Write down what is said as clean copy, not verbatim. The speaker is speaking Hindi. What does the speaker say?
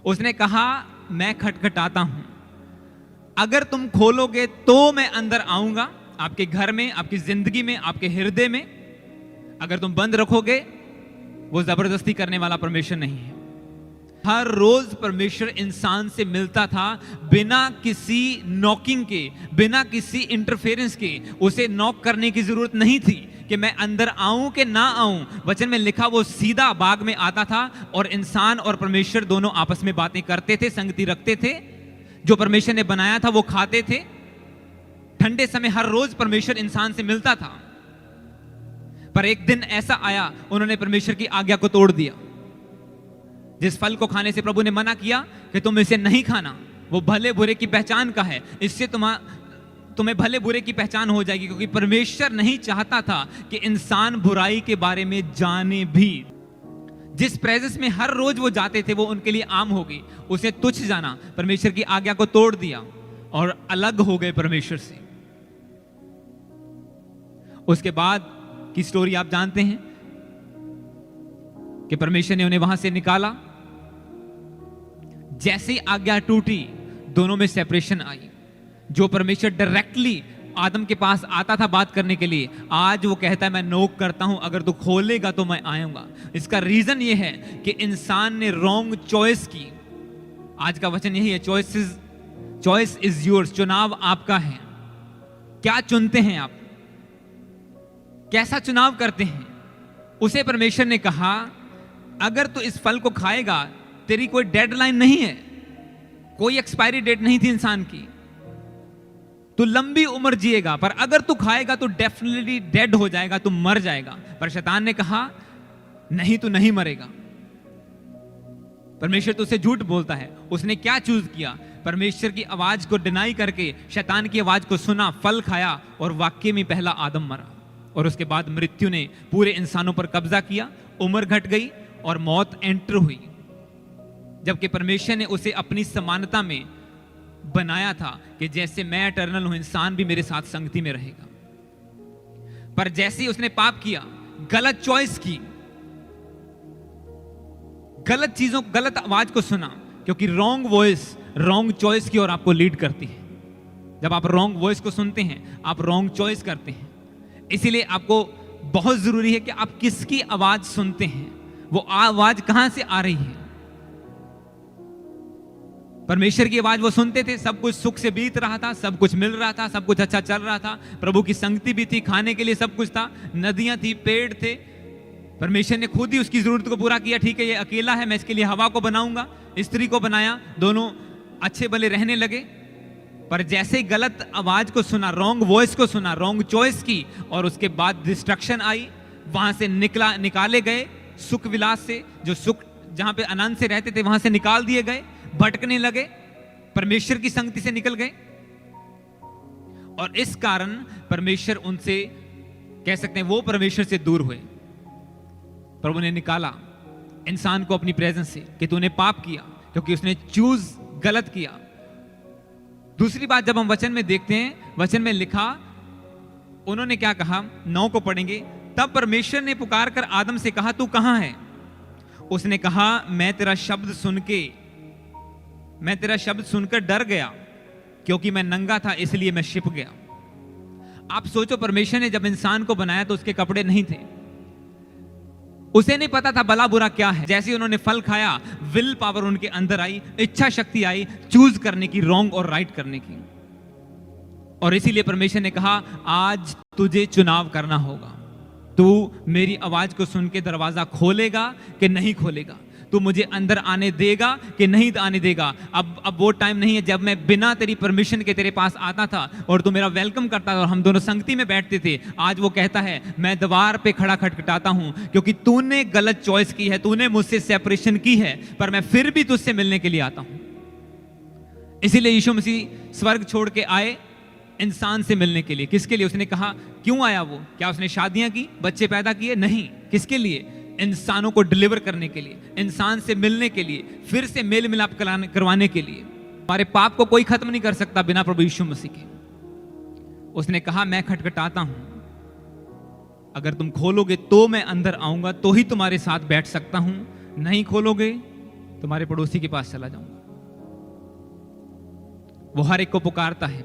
उसने कहा, मैं खटखटाता हूं, अगर तुम खोलोगे तो मैं अंदर आऊंगा, आपके घर में, आपकी जिंदगी में, आपके हृदय में। अगर तुम बंद रखोगे, वो जबरदस्ती करने वाला परमेश्वर नहीं है। हर रोज परमेश्वर इंसान से मिलता था बिना किसी नॉकिंग के, बिना किसी इंटरफेरेंस के। उसे नॉक करने की जरूरत नहीं थी कि मैं अंदर आऊं कि ना आऊं। वचन में लिखा, वो सीधा बाग में आता था और इंसान और परमेश्वर दोनों आपस में बातें करते थे, संगति रखते थे। जो परमेश्वर ने बनाया था वो खाते थे। ठंडे समय हर रोज परमेश्वर इंसान से मिलता था। पर एक दिन ऐसा आया, उन्होंने परमेश्वर की आज्ञा को तोड़ दिया। जिस फल को खाने से प्रभु ने मना किया कि तुम इसे नहीं खाना, वो भले बुरे की पहचान का है, इससे तुम्हें भले बुरे की पहचान हो जाएगी। क्योंकि परमेश्वर नहीं चाहता था कि इंसान बुराई के बारे में जाने भी। जिस प्रेजेंस में हर रोज वो जाते थे वो उनके लिए आम होगी, उसे तुच्छ जाना। परमेश्वर की आज्ञा को तोड़ दिया और अलग हो गए परमेश्वर से। उसके बाद की स्टोरी आप जानते हैं कि परमेश्वर ने उन्हें वहां से निकाला। जैसे ही आज्ञा टूटी, दोनों में सेपरेशन आई। जो परमेश्वर डायरेक्टली आदम के पास आता था बात करने के लिए, आज वो कहता है, मैं नोक करता हूं, अगर तू खोलेगा तो मैं आऊंगा। इसका रीजन ये है कि इंसान ने रॉन्ग चॉइस की। आज का वचन यही है, चॉइस इज योर्स। चुनाव आपका है। क्या चुनते हैं आप, कैसा चुनाव करते हैं? उसे परमेश्वर ने कहा, अगर तू इस फल को खाएगा, तेरी कोई डेडलाइन नहीं है, कोई एक्सपायरी डेट नहीं थी इंसान की, तू लंबी उम्र जिएगा, पर अगर तू खाएगा तो डेफिनेटली डेड हो जाएगा, तू मर जाएगा। पर शैतान ने कहा, नहीं, तू नहीं मरेगा। परमेश्वर तुझसे झूठ बोलता है। उसने क्या चूज किया? परमेश्वर की आवाज को डिनाई करके शैतान की आवाज को सुना, फल खाया और वाकई में पहला आदम मरा। और उसके बाद मृत्यु ने पूरे इंसानों पर कब्जा किया, उम्र घट गई और मौत एंटर हुई। जबकि परमेश्वर ने उसे अपनी समानता में बनाया था कि जैसे मैं इटर्नल हूं, इंसान भी मेरे साथ संगति में रहेगा। पर जैसे ही उसने पाप किया, गलत चॉइस की, गलत चीजों, गलत आवाज को सुना, क्योंकि रॉन्ग वॉइस रॉन्ग चॉइस की ओर आपको लीड करती है। जब आप रॉन्ग वॉइस को सुनते हैं, आप रॉन्ग चॉइस करते हैं। इसीलिए आपको बहुत जरूरी है कि आप किसकी आवाज सुनते हैं, वो आवाज कहां से आ रही है। परमेश्वर की आवाज वो सुनते थे, सब कुछ सुख से बीत रहा था, सब कुछ मिल रहा था, सब कुछ अच्छा चल रहा था, प्रभु की संगति भी थी, खाने के लिए सब कुछ था, नदियां थी, पेड़ थे। परमेश्वर ने खुद ही उसकी जरूरत को पूरा किया। ठीक है, ये अकेला है, मैं इसके लिए हवा को बनाऊंगा, स्त्री को बनाया, दोनों अच्छे भले रहने लगे। पर जैसे ही गलत आवाज को सुना, रॉन्ग वॉइस को सुना, रॉन्ग चॉइस की, और उसके बाद डिस्ट्रक्शन आई। वहां से निकाले गए सुख विलास से, जो सुख जहां पे आनंद से रहते थे वहां से निकाल दिए गए, भटकने लगे, परमेश्वर की संगति से निकल गए। और इस कारण परमेश्वर उनसे, कह सकते हैं, वो परमेश्वर से दूर हुए। प्रभु ने निकाला इंसान को अपनी प्रेजेंस से कि तूने पाप किया, क्योंकि उसने चूज गलत किया। दूसरी बात, जब हम वचन में देखते हैं, वचन में लिखा, उन्होंने क्या कहा, 9 को पढ़ेंगे। तब परमेश्वर ने पुकार कर आदम से कहा, तू कहां है? उसने कहा, मैं तेरा शब्द सुनकर डर गया, क्योंकि मैं नंगा था, इसलिए मैं छिप गया। आप सोचो, परमेश्वर ने जब इंसान को बनाया तो उसके कपड़े नहीं थे, उसे नहीं पता था भला बुरा क्या है। जैसे ही उन्होंने फल खाया, विल पावर उनके अंदर आई, इच्छा शक्ति आई चूज करने की, रॉन्ग और राइट करने की। और इसीलिए परमेश्वर ने कहा, आज तुझे चुनाव करना होगा। तू मेरी आवाज को सुन के दरवाजा खोलेगा कि नहीं खोलेगा? तू मुझे अंदर आने देगा कि नहीं आने देगा? अब वो टाइम नहीं है जब मैं बिना तेरी परमिशन के तेरे पास आता था और तू मेरा वेलकम करता था और हम दोनों संगति में बैठते थे। आज वो कहता है, मैं द्वार पे खड़ा खटखटाता हूं, क्योंकि तूने गलत चॉइस की है, तूने मुझसे सेपरेशन की है, पर मैं फिर भी तुझसे मिलने के लिए आता हूं। इसीलिए यीशु मसीह स्वर्ग छोड़ के आए इंसान से मिलने के लिए। किसके लिए? उसने कहा, क्यों आया वो? क्या उसने शादियां की, बच्चे पैदा किए? नहीं। किसके लिए? इंसानों को डिलीवर करने के लिए, इंसान से मिलने के लिए, फिर से मेल मिलाप करवाने के लिए। हमारे पाप को कोई खत्म नहीं कर सकता बिना प्रभु यीशु मसीह के। उसने कहा, मैं खटखटाता हूं, अगर तुम खोलोगे तो मैं अंदर आऊंगा, तो ही तुम्हारे साथ बैठ सकता हूं, नहीं खोलोगे तुम्हारे पड़ोसी के पास चला जाऊंगा। वो हर एक को पुकारता है,